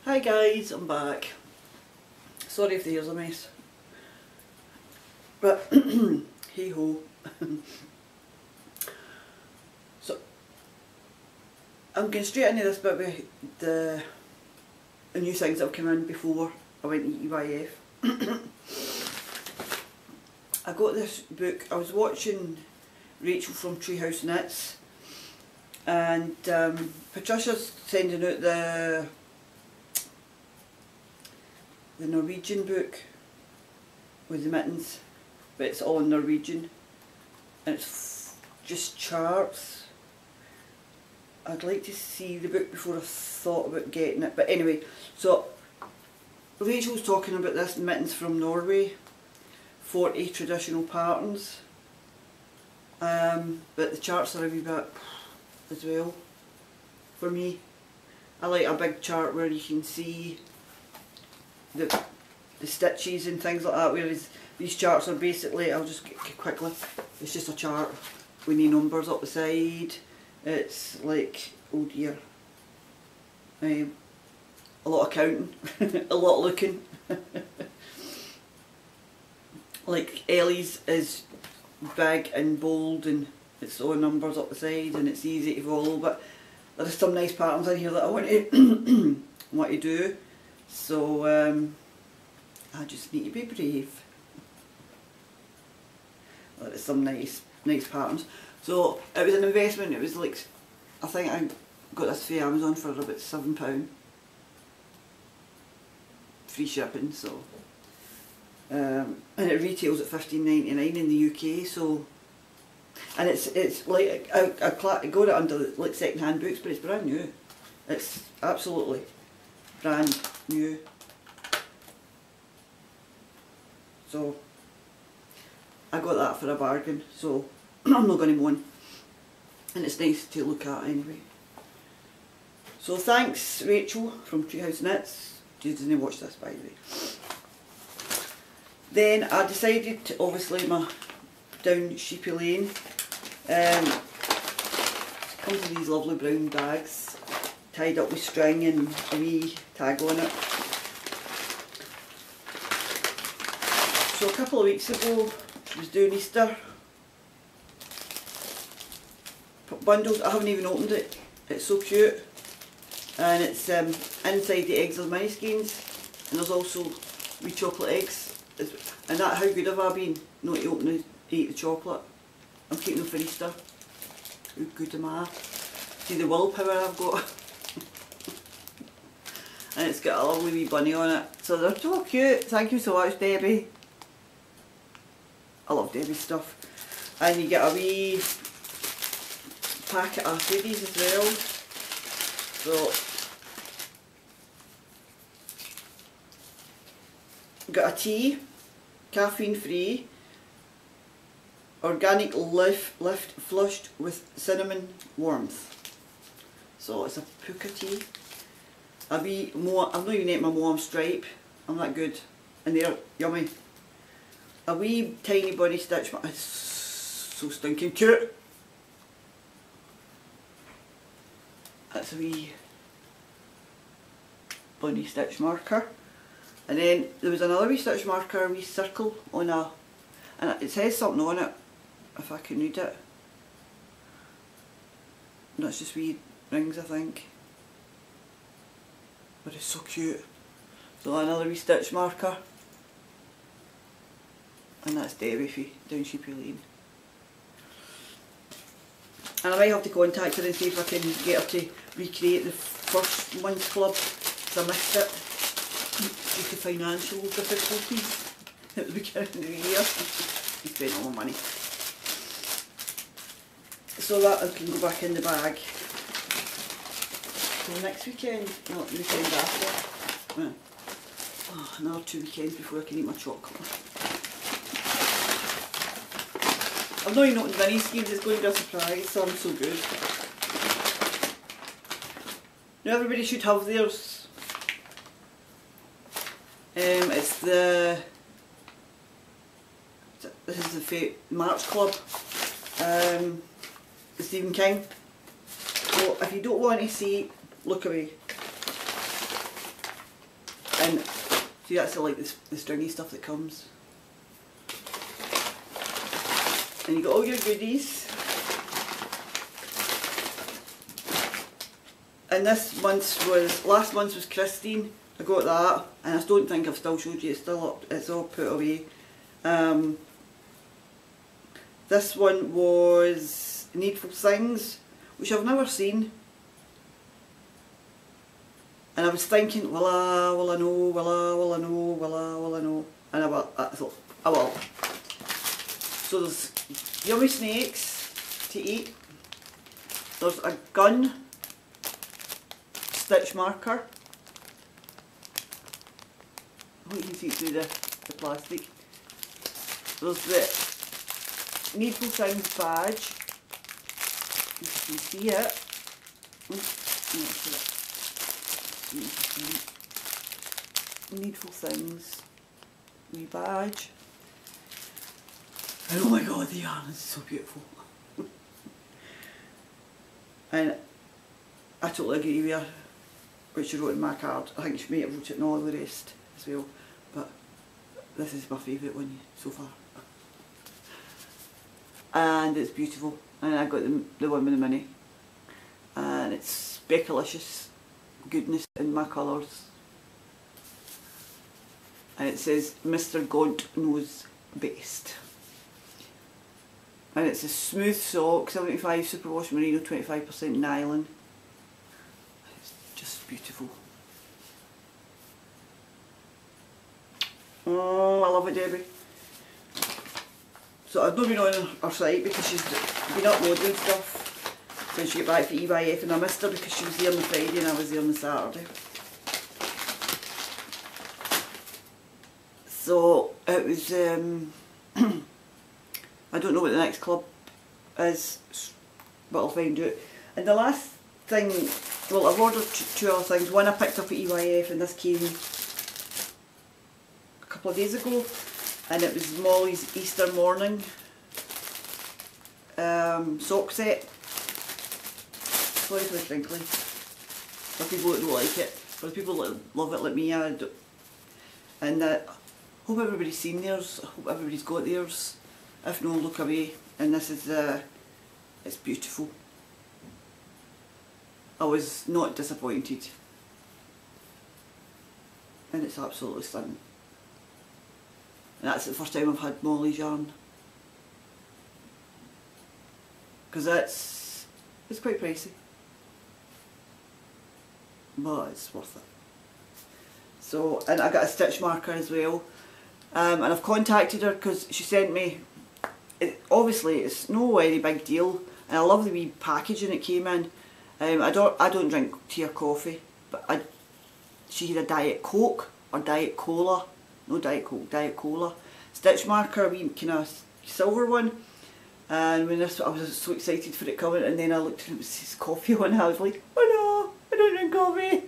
Hi guys, I'm back. Sorry if the hair's a mess. But hey ho. So I'm going straight into this bit with the new things that have come in before I went to EYF. I got this book. I was watching Rachel from Treehouse Knits, and Patricia's sending out the Norwegian book with the mittens, but it's all in Norwegian and it's just charts. I'd like to see the book before I thought about getting it, but anyway, so Rachel's talking about this mittens from Norway, 40 traditional patterns, but the charts are a wee bit as well for me. I like a big chart where you can see the stitches and things like that, whereas these charts are basically, I'll just get quickly, it's just a chart with no numbers up the side. It's like, oh dear, a lot of counting, a lot of looking. Like Ellie's is big and bold and it's all numbers up the side and it's easy to follow, but there's some nice patterns in here that I want to want to do. So I just need to be brave. Well, there's some nice patterns. So it was an investment. It was like, I think I got this through Amazon for about £7, free shipping. So and it retails at £15.99 in the UK. So, and it's like I got it under like second hand books, but it's brand new. It's absolutely brand new. So I got that for a bargain, so I'm not going to moan, and it's nice to look at anyway. So thanks Rachel from Treehouse Knits. She didn't watch this, by the way. Then I decided to, obviously, my down Sheepy Lane comes in these lovely brown bags tied up with string and a wee tag on it. So a couple of weeks ago, she was doing Easter bundles. I haven't even opened it. It's so cute, and it's inside the eggs of the mini skeins, and there's also wee chocolate eggs. And that, how good have I been not to open and eat the chocolate? I'm keeping them for Easter. How good am I? See the willpower I've got. And it's got a lovely wee bunny on it. So they're so cute. Thank you so much, Debbie. I love Debbie's stuff. And you get a wee packet of goodies as well. So got a tea, caffeine free, organic lift flushed with cinnamon warmth. So it's a puka tea. A wee I've not even ate my Moam stripe. I'm that good. And they're yummy. A wee tiny bunny stitch. It's so stinking cute. That's a wee bunny stitch marker. And then there was another wee stitch marker, a wee circle on a, and it says something on it, if I can read it. No, it's just wee rings, I think. But it's so cute. So another wee stitch marker. And that's Debbie for down Sheepy Lane. And I might have to contact her and see if I can get her to recreate the first month's club, because I missed it due to financial difficulties at the beginning of the year. I spent all my money. So that can go back in the bag. So next weekend, no, the weekend after. Oh, another 2 weekends before I can eat my chocolate. I've not even opened mini skeins, it's going to be a surprise, so I'm so good. Now everybody should have theirs. It's this is the March Club, Stephen King. So if you don't want to see, look away. And see, that's like the stringy stuff that comes. And you got all your goodies. And this month's was, last month's was Christine. I got that, and I don't think I've still showed you, it's still up, it's all put away. This one was Needful Things, which I've never seen. And I was thinking, will I know, will I know? And I thought, I will. So there's yummy snakes to eat. There's a gun stitch marker. I hope you can see through the plastic. There's the Needful Things badge. You can see it. Needful Things wee badge. And oh my god, the yarn is so beautiful. And I totally agree with her, what she wrote in my card. I think she may have wrote it in all the rest as well, but this is my favourite one so far. And it's beautiful, and I got the one with the mini, and it's speckalicious goodness in my colours, and it says Mr. Gaunt knows best. And it's a smooth sock, 75 superwash merino, 25% nylon. It's just beautiful. Oh, I love it, Debbie. So I've not been on her site because she's been uploading stuff since she got back from EYF, and I missed her because she was there on the Friday and I was there on the Saturday. So it was, I don't know what the next club is, but I'll find out. And the last thing, well, I've ordered two other things. One I picked up at EYF, and this came a couple of days ago, and it was Molly's Easter morning sock set. Sorry for the crinkling. For people that don't like it, for the people that love it like me, I do. And I hope everybody's seen theirs. I hope everybody's got theirs. If no, look away. And this is it's beautiful. I was not disappointed, and it's absolutely stunning. And that's the first time I've had Molly's yarn, because it's quite pricey, but it's worth it. So, and I got a stitch marker as well, and I've contacted her because she sent me. Obviously, it's no very big deal, and I love the wee packaging it came in. I don't drink tea or coffee, but she had a Diet Coke or Diet Cola, no Diet Coke, Diet Cola stitch marker, a wee kind of silver one. And when I was so excited for it coming, and then I looked and it was this coffee one. I was like, oh no, I don't drink coffee.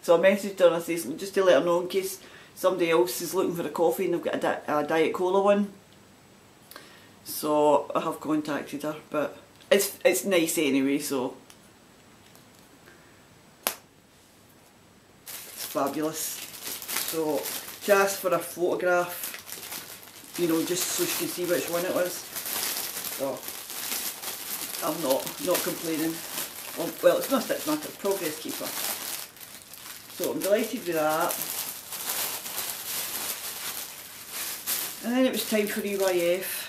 So I messaged her and I said, just to let her know in case somebody else is looking for a coffee and they've got a Diet Cola one. So I have contacted her, but it's nice anyway, so it's fabulous. So she asked for a photograph, you know, just so she could see which one it was. So I'm not complaining. Well, it's not a stitch marker, it's progress keeper. So I'm delighted with that. And then it was time for EYF.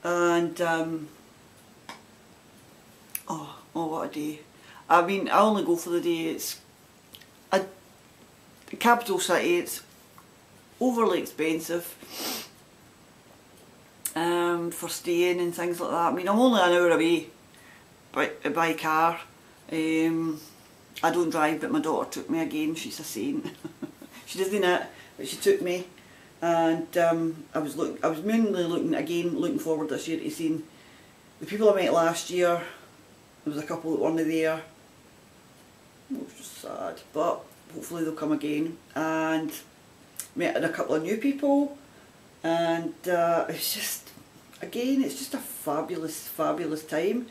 And oh what a day. I mean, I only go for the day. It's a capital city, it's overly expensive for staying and things like that. I mean, I'm only an hour away by car. I don't drive, but my daughter took me again. She's a saint. She doesn't it, but she took me. And I was mainly looking forward this year to seeing the people I met last year. There was a couple that weren't there. It was just sad, but hopefully they'll come again. And met a couple of new people, and it's just, again, it's just a fabulous time.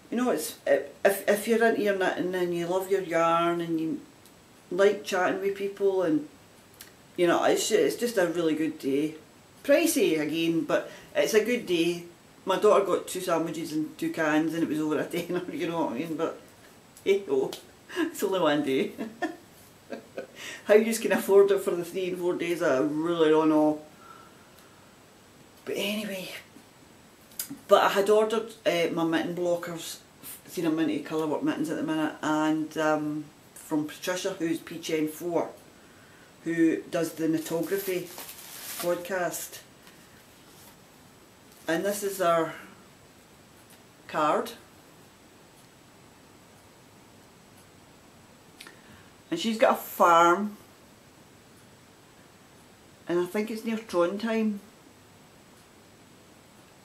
you know, it's if you're into your knitting and you love your yarn and you like chatting with people, and you know, it's just a really good day. Pricey again, but it's a good day. My daughter got 2 sandwiches and 2 cans and it was over a tenner, you know what I mean, but hey ho, it's only one day. How you can afford it for the 3 and 4 days, I really don't know. But anyway, but I had ordered my mitten blockers, seen I'm into colourwork mittens at the minute, and from Patricia, who's PCN4, who does the Knitography podcast. And this is our card. And she's got a farm, and I think it's near Trondheim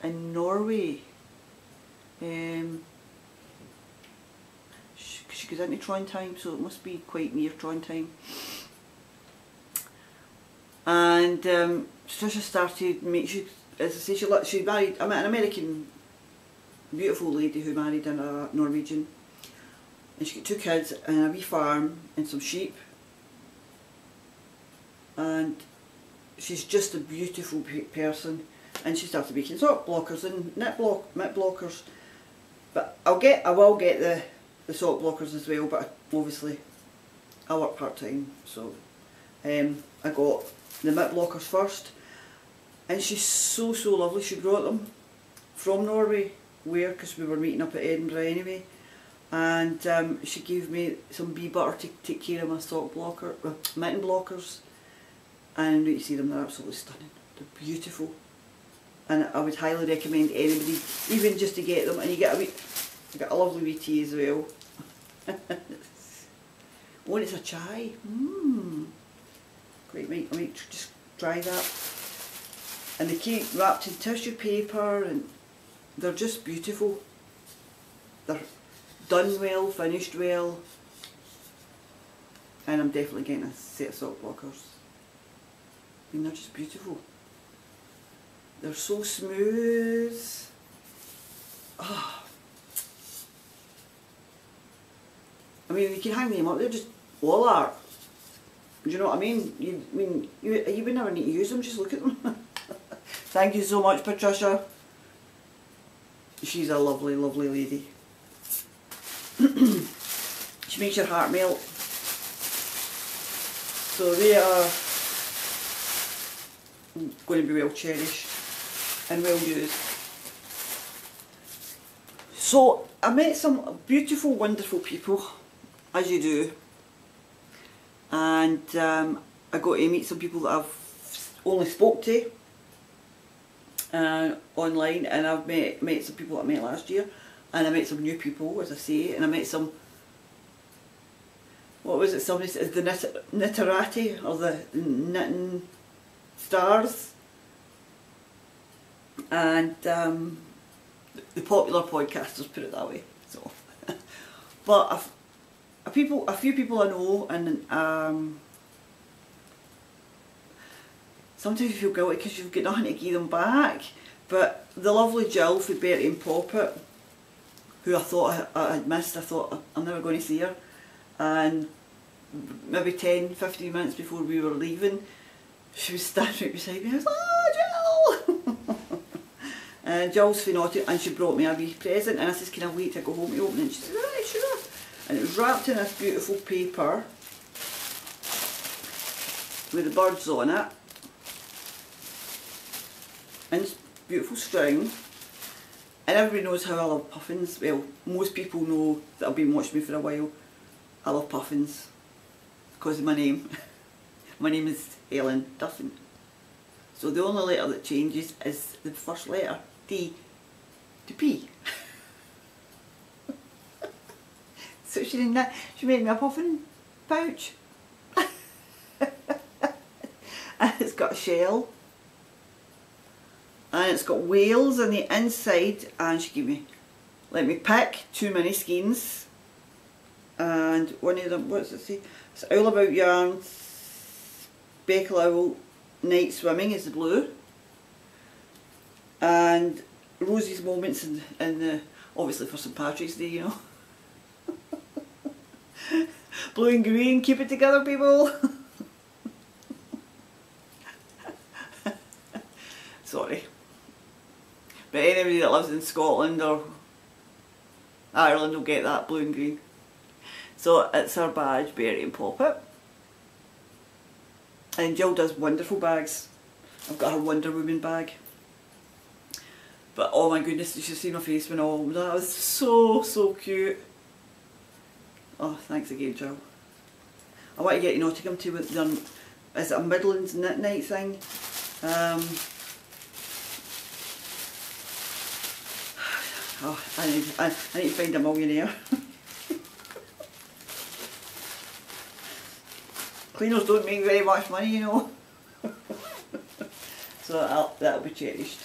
in Norway. She goes into Trondheim, so it must be quite near Trondheim. And Patricia started, as I say, she married, I met an American beautiful lady who married a Norwegian, and she got 2 kids and a wee farm and some sheep, and she's just a beautiful person. And she started making sock blockers and mitt blockers, but I will get the sock blockers as well, but obviously I work part-time, so I got the mitt blockers first, and she's so lovely. She brought them from Norway, because we were meeting up at Edinburgh anyway, and she gave me some bee butter to take care of my mitten blockers, and you see them, they're absolutely stunning, they're beautiful. And I would highly recommend anybody, even just to get them, and you get a lovely wee tea as well. Oh, and it's a chai. Great, I might just try that. And they keep wrapped in tissue paper, and they're just beautiful. They're done well, finished well, and I'm definitely getting a set of sock blockers. I mean, they're just beautiful. They're so smooth. Oh. I mean, you can hang them up, they're just wall art. Do you know what I mean? You would never need to use them, just look at them. Thank you so much, Patricia. She's a lovely, lovely lady. She makes your heart melt. So they are going to be well cherished and well used. So I met some beautiful, wonderful people, as you do, and I got to meet some people that I've only spoke to online, and I've met some people that I met last year, and I met some new people, as I say, and I met some, what was it, somebody said, the Knitterati, or the Knitting Stars, and the popular podcasters, put it that way. So, but a few people I know, and sometimes you feel guilty because you've got nothing to give them back. But the lovely Jill for Bertie and Poppet, who I thought I had missed, I thought I'm never going to see her, and maybe 10-15 minutes before we were leaving, she was standing right beside me. I was like, "Oh, Jill!" And Jill's phenomenal, and she brought me a wee present, and I said, "Can I wait to go home to open it?" And she said, "Right, sure." And it was wrapped in this beautiful paper with the birds on it, and it's beautiful string. And everybody knows how I love puffins. Well, most people know that have been watching me for a while. I love puffins because of my name. My name is Helen Duffin. So the only letter that changes is the first letter, D, to P. So she made me a puffin pouch. And it's got a shell. And it's got whales on the inside, and she gave me, let me pick 2 mini skeins. And one of them, what does it say? It's All About Yarn, Speckle Owl, Night Swimming is the blue. And Rosie's Moments in the Obviously for St Patrick's Day, you know. Blue and green, keep it together, people. Sorry. But anybody that lives in Scotland or Ireland will get that, blue and green. So it's our badge, Berry and Poppet. And Jill does wonderful bags. I've got her Wonder Woman bag. But oh my goodness, you should see my face when all that was so cute. Oh, thanks again, Jill. I want to get you Nottingham too with their, is it a Midlands knit night thing? Oh, I need to find a millionaire. Cleaners don't make very much money, you know. So that'll be cherished.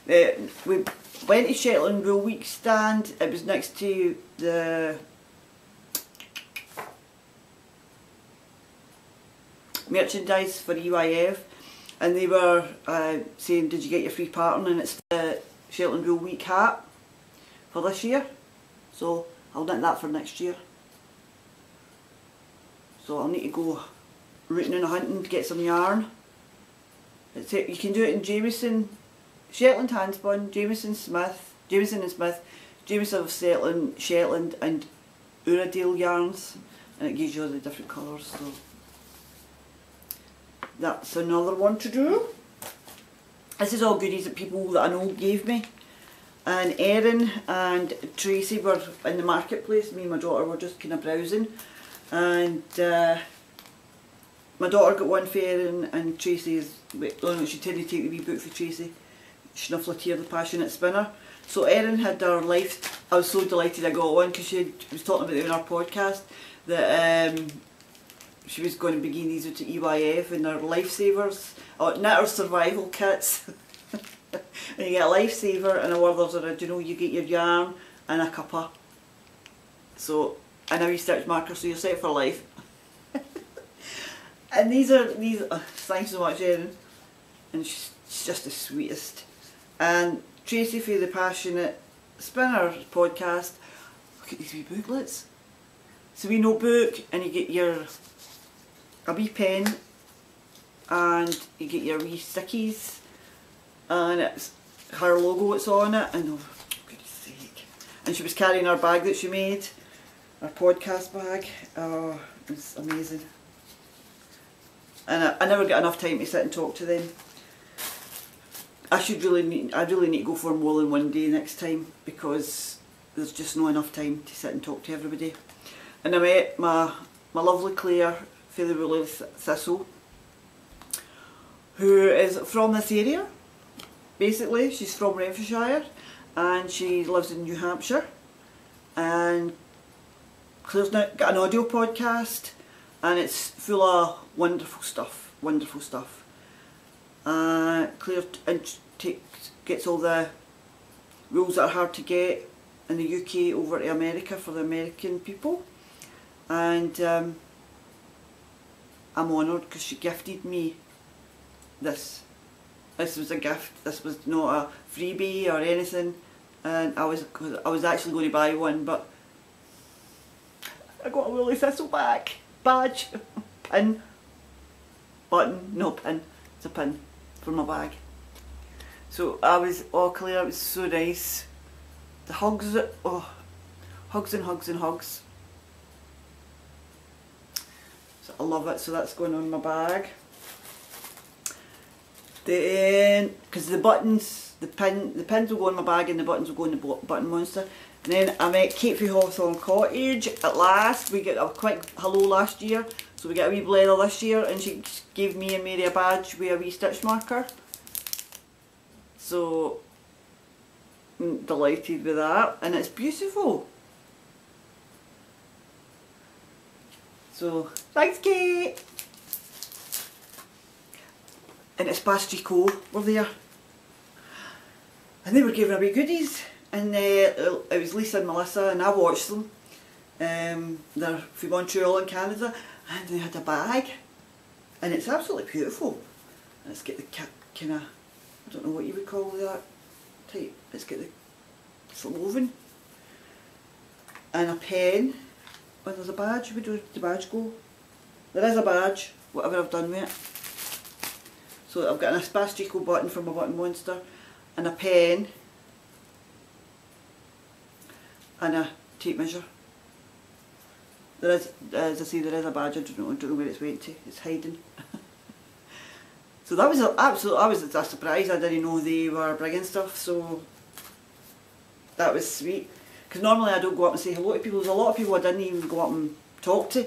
We went to Shetland Wool Week stand. It was next to the merchandise for EYF, and they were saying, did you get your free pattern? And it's the Shetland Wool Week hat for this year, so I'll knit that for next year. So I'll need to go rooting and hunting to get some yarn. You can do it in Jameson, Shetland handspun, Jameson and Smith, Jameson of Shetland and Uradale yarns, and it gives you all the different colours. So that's another one to do. This is all goodies that people that I know gave me. And Erin and Tracy were in the marketplace. Me and my daughter were just kind of browsing. And my daughter got one for Erin, and Tracy's, oh no, she didn't take the wee book for Tracy. Snuffleteer, the Passionate Spinner. So Erin had her life, I was so delighted I got one because she was talking about it in our podcast that she was going to begin these with EYF and their lifesavers, or knitter survival kits. And you get a lifesaver and a Werther's Original, you get your yarn and a cuppa. So, and a wee stitch marker, so you're set for life. And these thanks so much Erin, and she's just the sweetest. And Tracy for the Passionate Spinner podcast, look at these wee booklets. It's a wee notebook, and you get a wee pen, and you get your wee stickies, and it's her logo that's on it, and oh, for goodness sake. And she was carrying her bag that she made, her podcast bag. Oh, it's amazing. And I never get enough time to sit and talk to them. I really need to go for more than one day next time, because there's just not enough time to sit and talk to everybody. And I met my lovely Claire for the Woolly Thistle, who is from this area. Basically, she's from Renfrewshire and she lives in New Hampshire. And Claire's now got an audio podcast, and it's full of wonderful stuff. Claire gets all the rules that are hard to get in the UK over to America for the American people, and I'm honoured because she gifted me this. This was a gift. This was not a freebie or anything, and I was actually going to buy one, but I got a Woolly Thistle badge, pin, button, no pin, it's a pin for my bag. So oh Claire, it was so nice. The hugs, oh, hugs and hugs and hugs. So I love it, so that's going on my bag. Then, because the buttons, the pins will go in my bag and the buttons will go in the button monster. And then I met Kate from Hawthorne Cottage at last. We got a quick hello last year, so we got a wee blether this year, and she gave me and Mary a badge with a wee stitch marker. So I'm delighted with that, and it's beautiful. So thanks Kate! And it's Pastry Co were there, and they were giving away goodies, and it was Lisa and Melissa, and I watched them. They're from Montreal in Canada, and they had a bag, and it's absolutely beautiful. And it's got the kind of, I don't know what you would call that type, it's got the woven. And a pen. Oh, there's a badge. Where does the badge go? There is a badge, whatever I've done with it. So I've got an Aspastico button from my button monster, and a pen, and a tape measure. There is, as I say, there is a badge. I don't know where it's went to. It's hiding. So that was I was a surprise. I didn't know they were bringing stuff. So that was sweet. Because normally I don't go up and say hello to people. There's a lot of people I didn't even go up and talk to.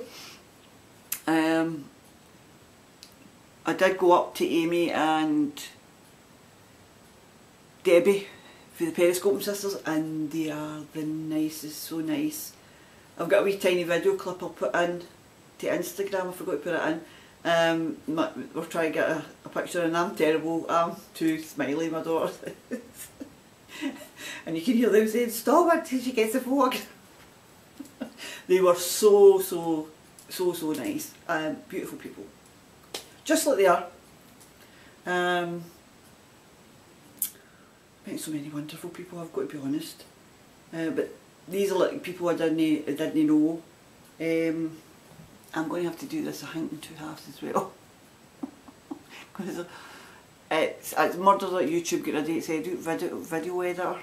I did go up to Amy and Debbie for the Periscoping Sisters, and they are the nicest, so nice. I've got a wee tiny video clip I'll put in to Instagram. I forgot to put it in. We're trying to get a picture, and I'm terrible. I'm too smiley, my daughter. And you can hear them saying, "Stop it till she gets the vlog." They were so nice. Beautiful people. Just like they are. Met so many wonderful people, I've got to be honest. But these are like people I didn't know. I'm going to have to do this, I think, in 2 halves as well. Because it's Murders at YouTube getting ready to edit, video editor.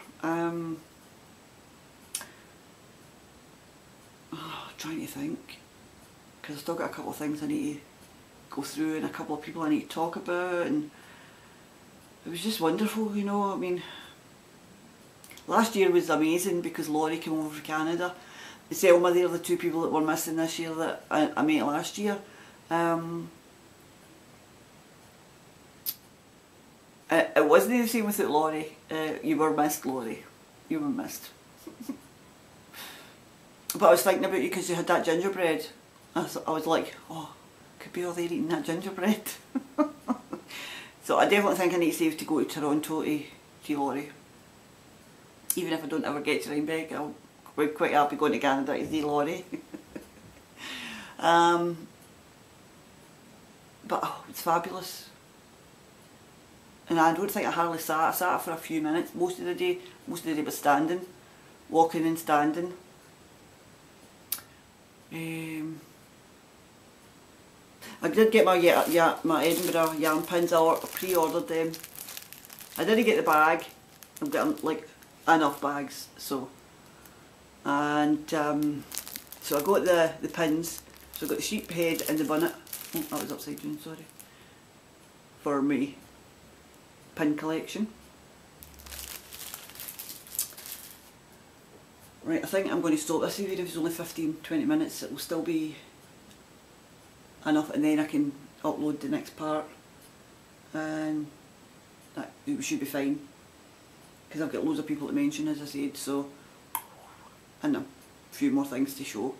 Trying to think, because I've still got a couple of things I need to go through and a couple of people I need to talk about, and it was just wonderful, you know. I mean, last year was amazing because Laurie came over from Canada. Selma, they're the 2 people that were missing this year that I met last year. It wasn't the same without Laurie. You were missed, Laurie. You were missed. But I was thinking about you because you had that gingerbread. I was like, oh, could be all there eating that gingerbread. So I definitely think I need to save to go to Toronto to see Laurie. Even if I don't ever get to Rhinebeck, I'll be quite happy going to Canada to see Laurie. But oh, it's fabulous. And I don't think I hardly sat. I sat for a few minutes. Most of the day was standing, walking and standing. I did get my Edinburgh yarn pins. I pre-ordered them. I didn't get the bag. I've got like enough bags, so. And so I got the pins. So I got the sheep head and the bonnet. Oh, that was upside down, sorry. For me pin collection. Right, I think I'm going to stop this, even if it's only 15-20 minutes, it will still be enough, and then I can upload the next part, and that should be fine, because I've got loads of people to mention, as I said, so, and a few more things to show.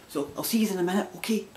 So I'll see you in a minute, okay? Bye.